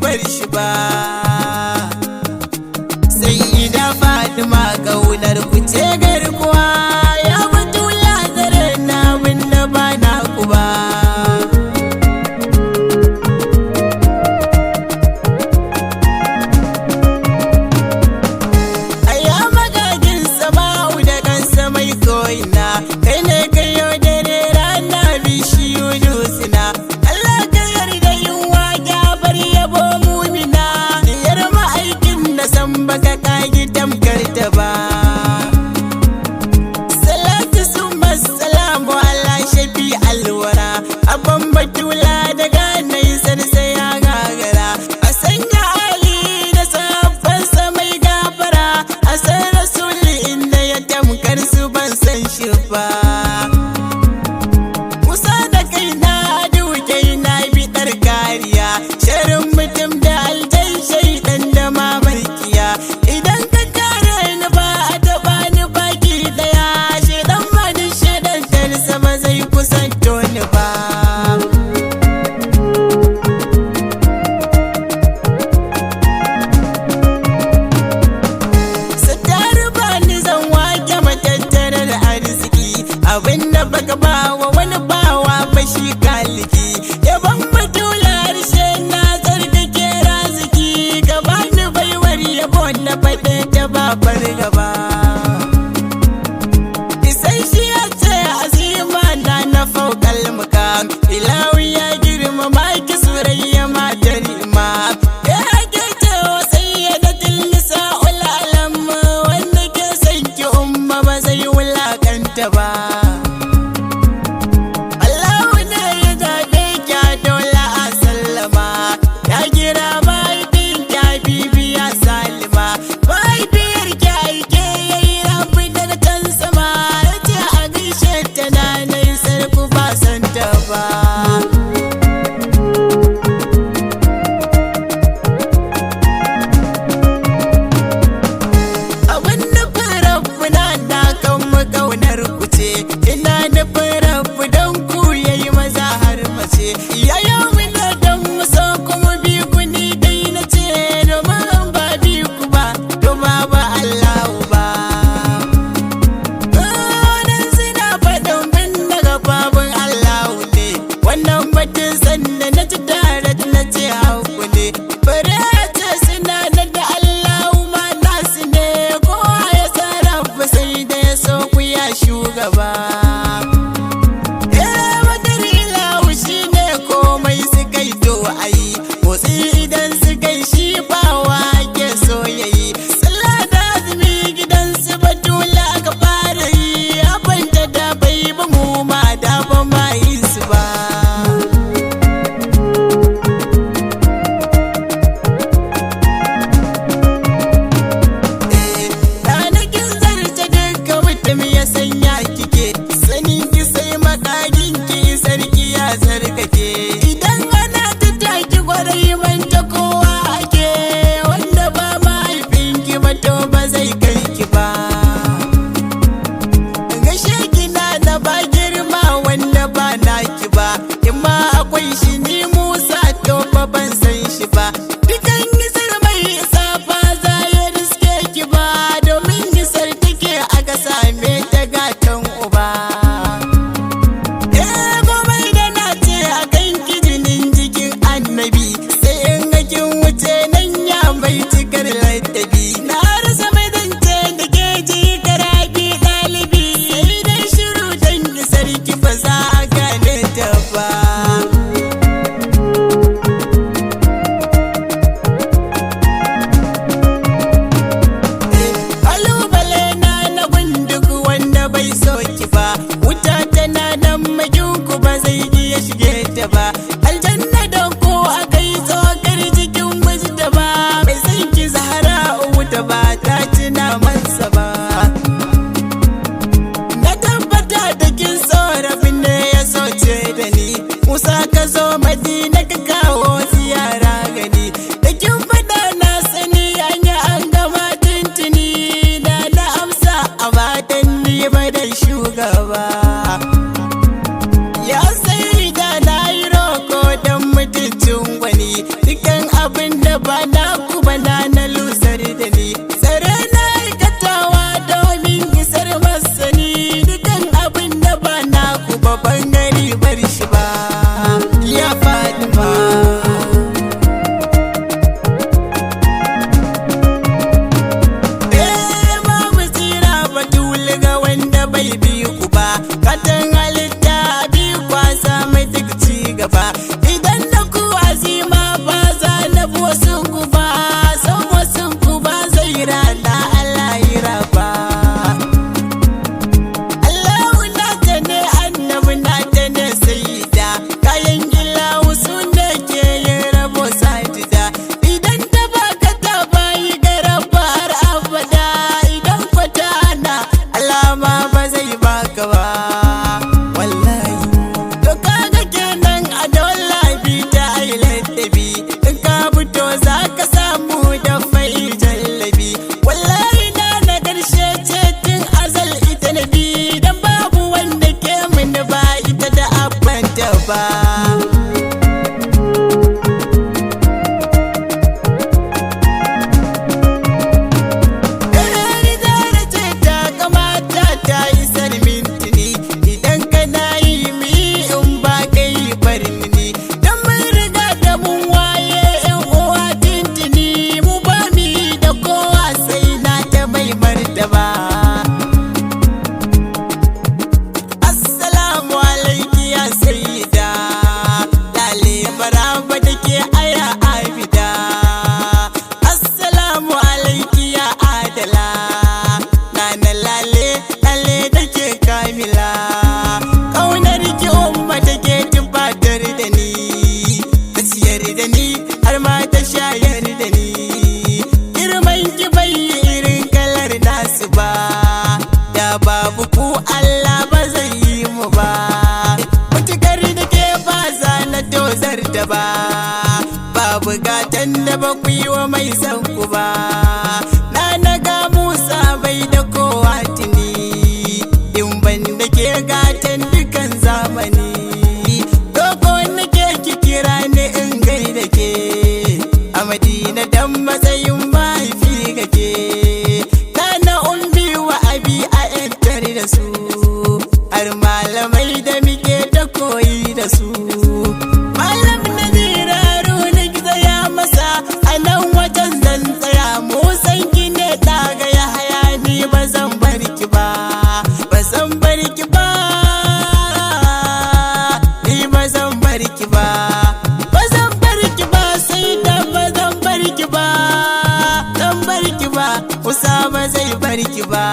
bar shi ba. Sayyida Fadima kaunar ku ce garkuwa, ya Batula Tsareni abinda ba naku ba. Aya magagin sama'u da kansa mai ko'ina, kai ne kayo dare rana bishiyu dusina. Allah ka yarda yin waƙa bar yabo mumina, diyar ma'aikin na san baka kagi tamkar ta ba. ke aya abida. Assalamu alaiki ya adala, nana lale lale da ke kamila. Kaunar ki umma take tabbatar da ni, ta ciyar da ni har ma ta shayar da ni. Girman ki bai irin kalar nasu ba, da babu ku Allah ba zai yi mu ba. Mutukar da ke ba za na tozar da ba, babu gatan da ba ku yi wa mai san ku ba. Na ga Musa bai da kowa tuni, in ban da ke gatan dukan zamani. Doko nake ki kira ni in gaida ke, a Madina dan matsayin mahaifi kake. Na umbi wa abi a yantar da su, har malamai da muke da koyi da su. Malam Naziraru na tsaya masa, a nan wajen zan tsaya. Musan ki ne daga Yahaya, ni ba zan bar ki ba, ba zan bar ki ba, ni ba zan bar ki ba, ba zan bar ki ba, sai da ba zan bar ki ba, zan bar ki ba, Musa ba zai bar ki ba.